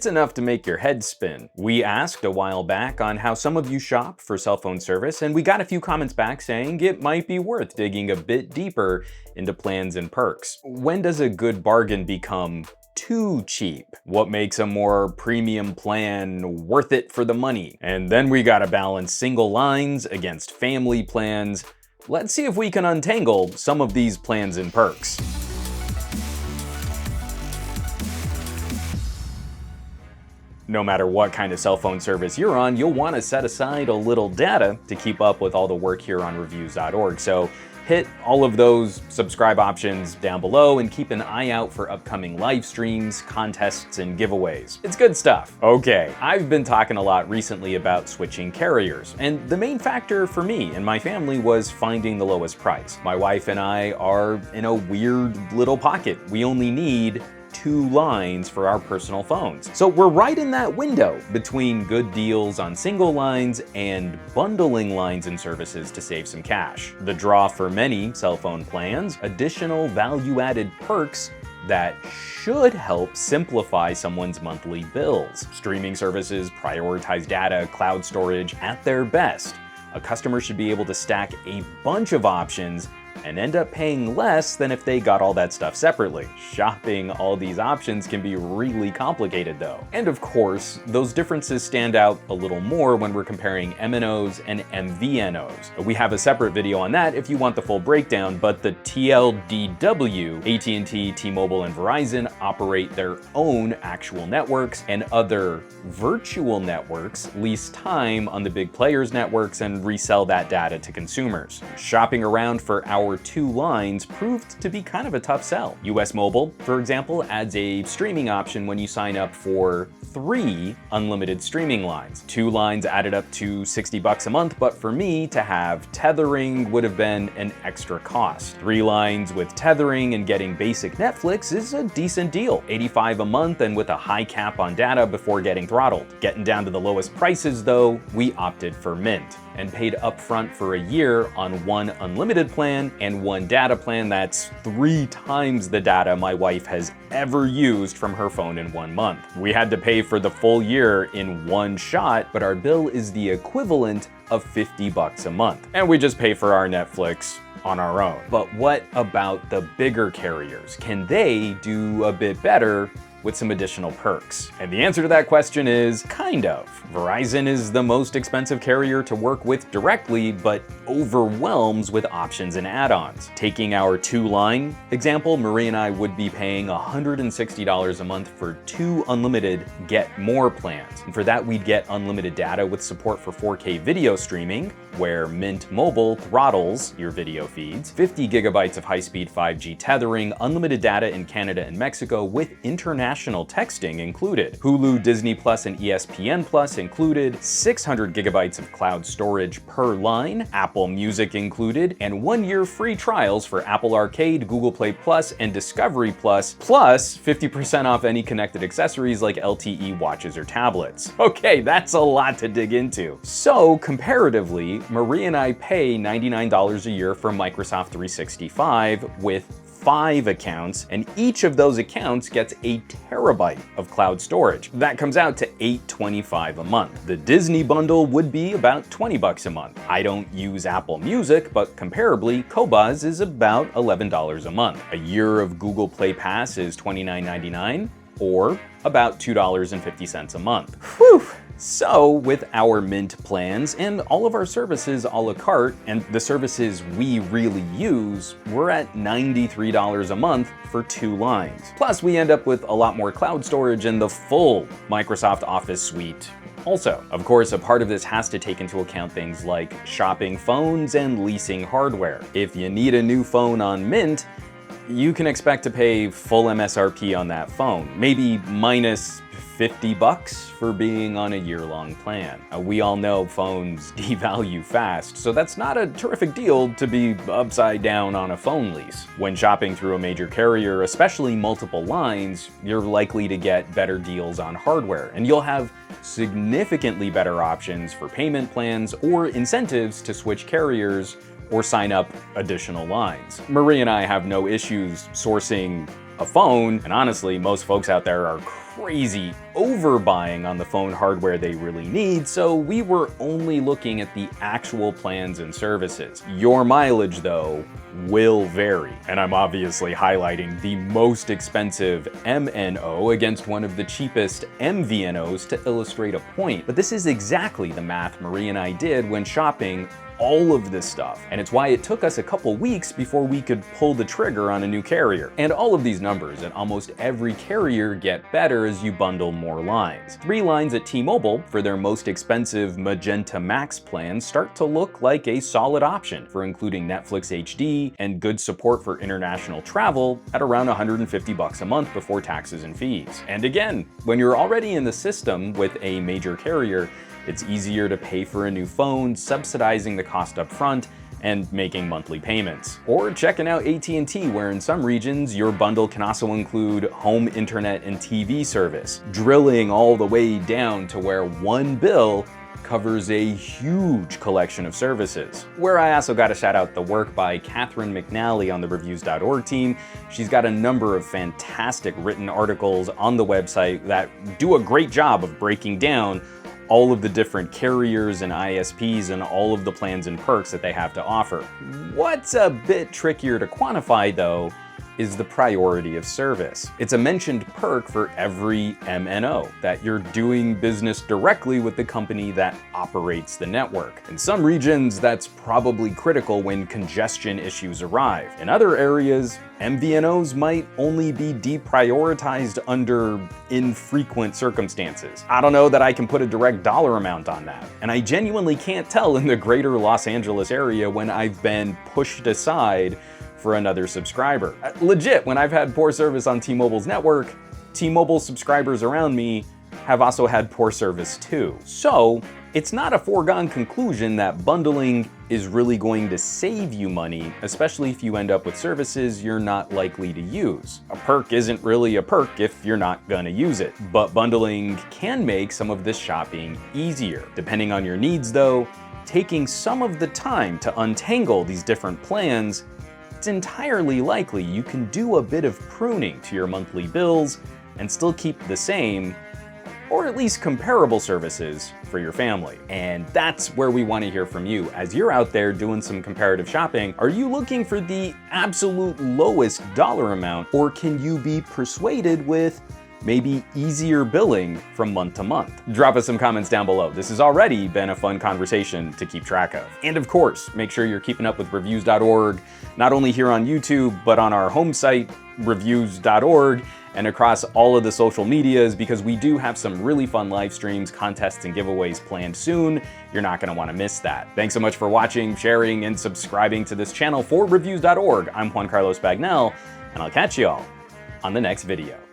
It's enough to make your head spin. We asked a while back on how some of you shop for cell phone service, and we got a few comments back saying it might be worth digging a bit deeper into plans and perks. When does a good bargain become too cheap? What makes a more premium plan worth it for the money? And then we gotta balance single lines against family plans. Let's see if we can untangle some of these plans and perks. No matter what kind of cell phone service you're on, you'll want to set aside a little data to keep up with all the work here on reviews.org. So hit all of those subscribe options down below and keep an eye out for upcoming live streams, contests, and giveaways. It's good stuff. Okay, I've been talking a lot recently about switching carriers, and the main factor for me and my family was finding the lowest price. My wife and I are in a weird little pocket. We only need 2 lines for our personal phones. So we're right in that window between good deals on single lines and bundling lines and services to save some cash. The draw for many cell phone plans, additional value-added perks that should help simplify someone's monthly bills. Streaming services prioritize data, cloud storage at their best. A customer should be able to stack a bunch of options and end up paying less than if they got all that stuff separately. Shopping all these options can be really complicated though. And of course, those differences stand out a little more when we're comparing MNOs and MVNOs. We have a separate video on that if you want the full breakdown, but the TLDW, AT&T, T-Mobile, and Verizon operate their own actual networks, and other virtual networks lease time on the big players' networks and resell that data to consumers. Shopping around for our 2 lines proved to be kind of a tough sell. US Mobile, for example, adds a streaming option when you sign up for 3 unlimited streaming lines. 2 lines added up to $60 a month, but for me to have tethering would have been an extra cost. 3 lines with tethering and getting basic Netflix is a decent deal. $85 a month and with a high cap on data before getting throttled. Getting down to the lowest prices though, we opted for Mint and paid upfront for a year on 1 unlimited plan and 1 data plan that's 3 times the data my wife has ever used from her phone in 1 month. We had to pay for the full year in one shot, but our bill is the equivalent of $50 a month. And we just pay for our Netflix on our own. But what about the bigger carriers? Can they do a bit better with some additional perks? And the answer to that question is kind of. Verizon is the most expensive carrier to work with directly, but overwhelms with options and add-ons. Taking our 2-line example, Marie and I would be paying $160 a month for 2 unlimited Get More plans. And for that, we'd get unlimited data with support for 4K video streaming, where Mint Mobile throttles your video feeds, 50 gigabytes of high-speed 5G tethering, unlimited data in Canada and Mexico with international texting included, Hulu, Disney Plus, and ESPN Plus included, 600 gigabytes of cloud storage per line, Apple Music included, and 1-year free trials for Apple Arcade, Google Play Plus, and Discovery Plus, plus 50% off any connected accessories like LTE watches or tablets. Okay, that's a lot to dig into. So comparatively, Marie and I pay $99 a year for Microsoft 365 with 5 accounts, and each of those accounts gets a terabyte of cloud storage. That comes out to $825 a month. The Disney bundle would be about $20 a month. I don't use Apple Music, but comparably, Qobuz is about $11 a month. A year of Google Play Pass is $29.99, or about $2.50 a month. Whew! So with our Mint plans and all of our services a la carte and the services we really use, we're at $93 a month for 2 lines. Plus we end up with a lot more cloud storage and the full Microsoft Office suite. Also, of course, a part of this has to take into account things like shopping phones and leasing hardware. If you need a new phone on Mint, you can expect to pay full MSRP on that phone, maybe minus $50 for being on a year-long plan. We all know phones devalue fast, so that's not a terrific deal to be upside down on a phone lease. When shopping through a major carrier, especially multiple lines, you're likely to get better deals on hardware, and you'll have significantly better options for payment plans or incentives to switch carriers or sign up additional lines. Marie and I have no issues sourcing a phone, and honestly, most folks out there are crazy overbuying on the phone hardware they really need, so we were only looking at the actual plans and services. Your mileage, though, will vary. And I'm obviously highlighting the most expensive MNO against one of the cheapest MVNOs to illustrate a point. But this is exactly the math Marie and I did when shopping all of this stuff. And it's why it took us a couple weeks before we could pull the trigger on a new carrier. And all of these numbers at almost every carrier get better as you bundle more lines. 3 lines at T-Mobile for their most expensive Magenta Max plan start to look like a solid option for including Netflix HD and good support for international travel at around $150 a month before taxes and fees. And again, when you're already in the system with a major carrier, it's easier to pay for a new phone, subsidizing the cost up front, and making monthly payments. Or checking out AT&T, where in some regions, your bundle can also include home internet and TV service, drilling all the way down to where one bill covers a huge collection of services. Where I also got to shout out the work by Catherine McNally on the Reviews.org team. She's got a number of fantastic written articles on the website that do a great job of breaking down all of the different carriers and ISPs and all of the plans and perks that they have to offer. What's a bit trickier to quantify, though, is the priority of service. It's a mentioned perk for every MNO, that you're doing business directly with the company that operates the network. In some regions, that's probably critical when congestion issues arrive. In other areas, MVNOs might only be deprioritized under infrequent circumstances. I don't know that I can put a direct dollar amount on that, and I genuinely can't tell in the greater Los Angeles area when I've been pushed aside for another subscriber. Legit, when I've had poor service on T-Mobile's network, T-Mobile subscribers around me have also had poor service too. So it's not a foregone conclusion that bundling is really going to save you money, especially if you end up with services you're not likely to use. A perk isn't really a perk if you're not gonna use it, but bundling can make some of this shopping easier. Depending on your needs though, taking some of the time to untangle these different plans, it's entirely likely you can do a bit of pruning to your monthly bills and still keep the same, or at least comparable services for your family. And that's where we want to hear from you. As you're out there doing some comparative shopping, are you looking for the absolute lowest dollar amount, or can you be persuaded with maybe easier billing from month to month? Drop us some comments down below. This has already been a fun conversation to keep track of. And of course, make sure you're keeping up with Reviews.org, not only here on YouTube, but on our home site, Reviews.org, and across all of the social medias, because we do have some really fun live streams, contests, and giveaways planned soon. You're not gonna wanna miss that. Thanks so much for watching, sharing, and subscribing to this channel for Reviews.org. I'm Juan Carlos Bagnell, and I'll catch y'all on the next video.